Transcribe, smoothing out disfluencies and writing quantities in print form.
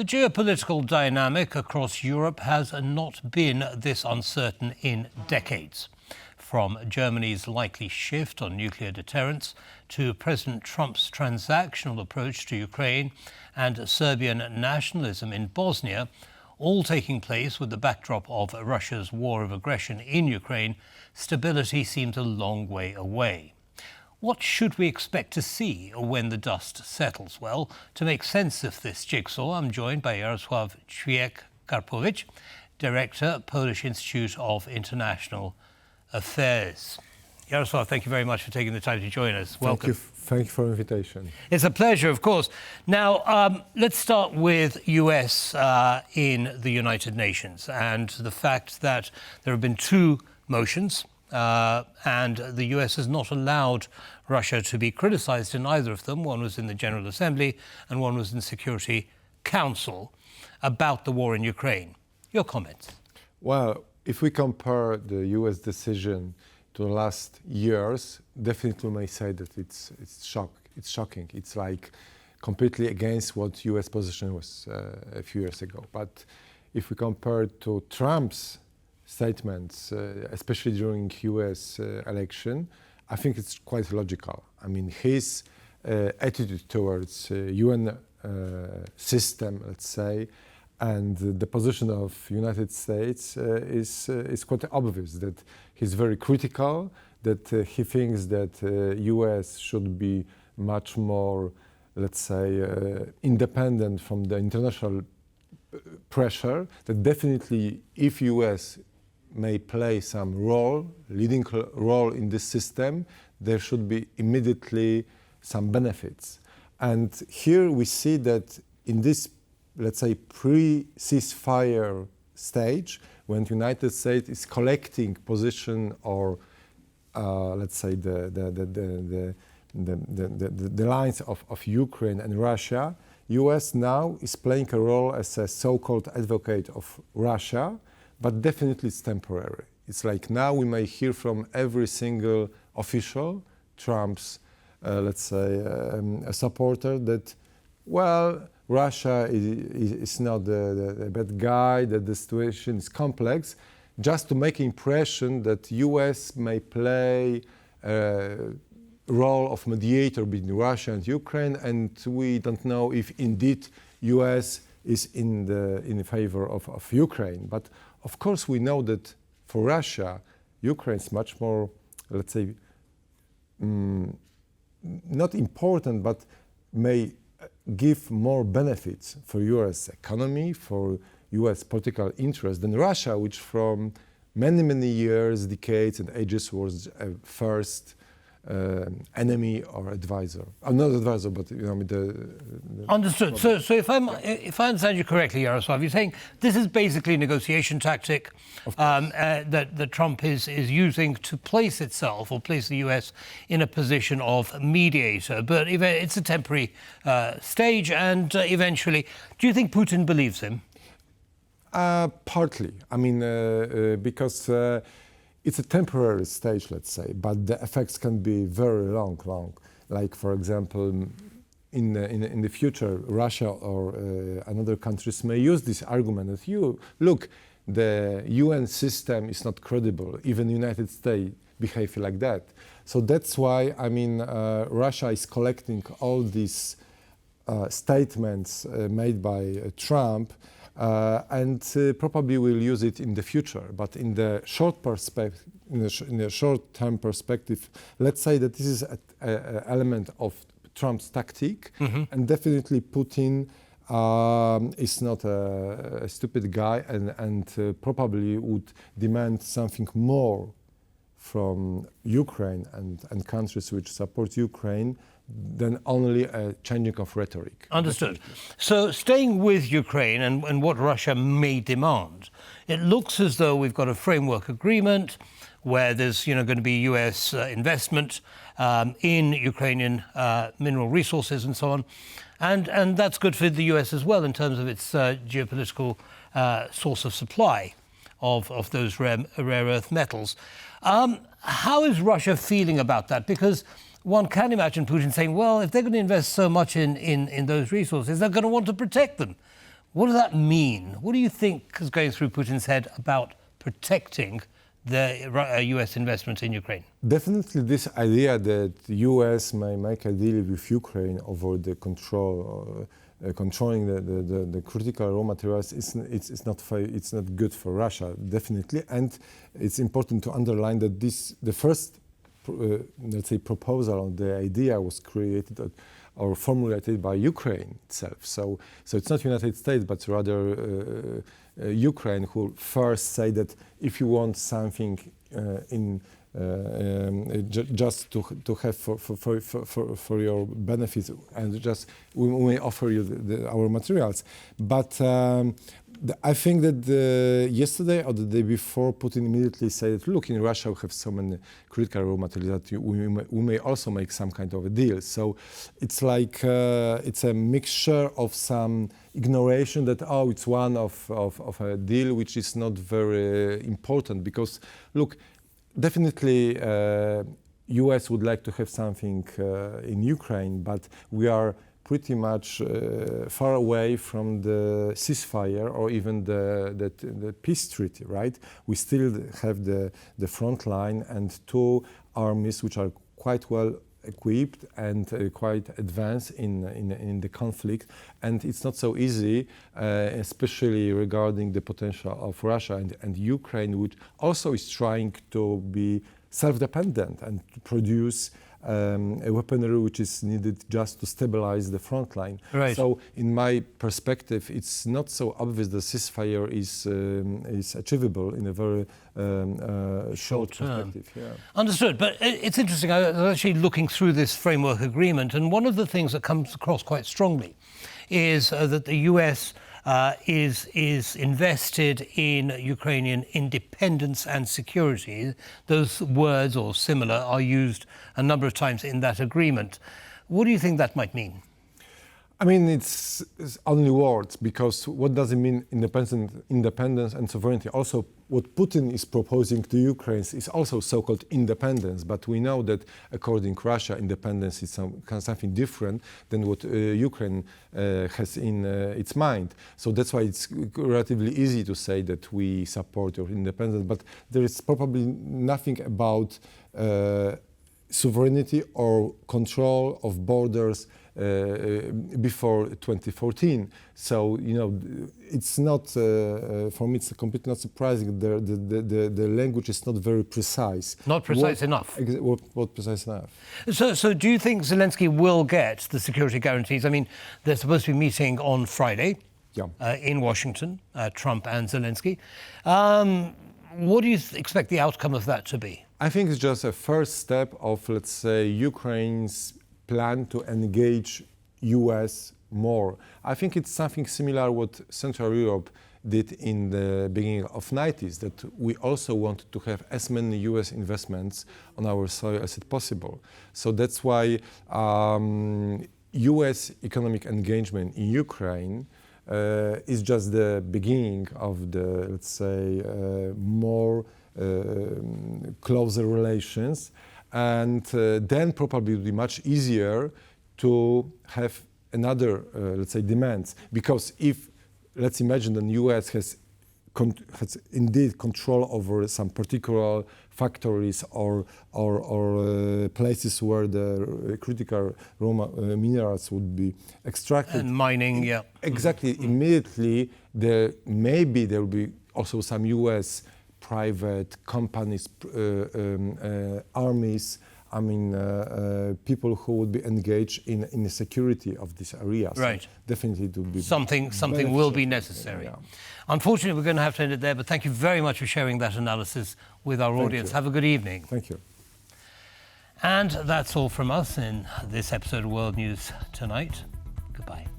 The geopolitical dynamic across Europe has not been this uncertain in decades. From Germany's likely shift on nuclear deterrence to President Trump's transactional approach to Ukraine and Serbian nationalism in Bosnia, all taking place with the backdrop of Russia's war of aggression in Ukraine, stability seems a long way away. What should we expect to see when the dust settles? Well, to make sense of this jigsaw, I'm joined by Jarosław Ćwiek-Karpowicz, Director, Polish Institute of International Affairs. Jarosław, thank you very much for taking the time to join us. Welcome. Thank you for the invitation. It's a pleasure, of course. Now, let's start with US in the United Nations and the fact that there have been two motions and the US has not allowed Russia to be criticized in either of them. One was in the General Assembly and one was in the Security Council about the war in Ukraine. Your comments? Well, if we compare the US decision to the last years, definitely we may say that it's shocking. It's like completely against what US position was a few years ago. But if we compare to Trump's statements, especially during US election, I think it's quite logical. I mean, his attitude towards UN system, let's say, and the position of United States is quite obvious that he's very critical, that he thinks that US should be much more, let's say, independent from the international pressure, that definitely if US may play some role, leading role in this system, there should be immediately some benefits. And here we see that in this, let's say, pre-ceasefire stage, when the United States is collecting position or, let's say, the lines of Ukraine and Russia, US now is playing a role as a so-called advocate of Russia, but definitely it's temporary. It's like now we may hear from every single official, Trump's, let's say, a supporter, that, well, Russia is not the bad guy, that the situation is complex, just to make impression that US may play a role of mediator between Russia and Ukraine, and we don't know if indeed US is in favor of Ukraine. But of course we know that for Russia, Ukraine is much more, let's say, not important, but may give more benefits for US economy, for US political interest than Russia, which from many years, decades and ages was a first enemy or advisor. Not advisor, but Understood. So if I understand you correctly, Jarosław, you're saying this is basically a negotiation tactic that Trump is using to place itself or place the US in a position of mediator. But it's a temporary stage, and eventually, do you think Putin believes him? Partly. I mean, because it's a temporary stage, let's say, but the effects can be very long. Like, for example, in the future, Russia or another countries may use this argument that the UN system is not credible. Even the United States behave like that. So that's why, I mean, Russia is collecting all these statements made by Trump, and probably will use it in the future. But in the short perspective, in the short-term perspective, let's say that this is an element of Trump's tactic, and definitely Putin is not a stupid guy, and probably would demand something more from Ukraine and countries which support Ukraine than only a changing of rhetoric. Understood. So staying with Ukraine and what Russia may demand, it looks as though we've got a framework agreement where there's going to be US investment in Ukrainian mineral resources and so on. And that's good for the US as well in terms of its geopolitical source of supply of those rare earth metals. How is Russia feeling about that? Because one can imagine Putin saying, well, if they're going to invest so much in those resources, they're going to want to protect them. What does that mean? What do you think is going through Putin's head about protecting the US investment in Ukraine? Definitely this idea that the US may make a deal with Ukraine over the controlling the critical raw materials it's not good for Russia, definitely. And it's important to underline that the first let's say proposal or the idea was created or formulated by Ukraine itself. So it's not United States, but rather Ukraine who first say that if you want something just to have for your benefits, and just we may offer you our materials. But I think that yesterday or the day before, Putin immediately said, look, in Russia we have so many critical raw materials that we may also make some kind of a deal. So it's like it's a mixture of some ignoration that, it's one of a deal which is not very important. Because, look, definitely US would like to have something in Ukraine, but we are pretty much far away from the ceasefire or even the peace treaty, right? We still have the front line and two armies which are quite well equipped and quite advanced in the conflict, and it's not so easy, especially regarding the potential of Russia and Ukraine, which also is trying to be self-dependent and to produce a weaponry which is needed just to stabilize the front line. Right. So, in my perspective, it's not so obvious the ceasefire is achievable in a very short perspective. Yeah. Understood. But it's interesting. I was actually looking through this framework agreement, and one of the things that comes across quite strongly is that the US is invested in Ukrainian independence and security. Those words or similar are used a number of times in that agreement. What do you think that might mean? I mean, it's only words, because what does it mean, independence and sovereignty? Also, what Putin is proposing to Ukraine is also so-called independence, but we know that according to Russia, independence is something different than what Ukraine has in its mind. So that's why it's relatively easy to say that we support your independence, but there is probably nothing about sovereignty or control of borders before 2014. So, it's not, for me, it's completely not surprising. The language is not very precise. Not precise enough. What precise enough? So do you think Zelensky will get the security guarantees? I mean, they're supposed to be meeting on Friday in Washington, Trump and Zelensky. What do you expect the outcome of that to be? I think it's just a first step of, let's say, Ukraine's plan to engage US more. I think it's something similar what Central Europe did in the beginning of 90s, that we also wanted to have as many US investments on our soil as it possible. So that's why US economic engagement in Ukraine is just the beginning of the, let's say, more closer relations. And then probably it will be much easier to have another, let's say, demands. Because if, let's imagine the US has indeed control over some particular factories or places where the critical raw minerals would be extracted. And mining, yeah. Exactly. Immediately, maybe there will be also some US private companies, armies, people who would be engaged in the security of these areas. Right. Definitely it would be something will be necessary. Yeah. Unfortunately, we're going to have to end it there, but thank you very much for sharing that analysis with our audience. Have a good evening. Thank you. And that's all from us in this episode of World News Tonight. Goodbye.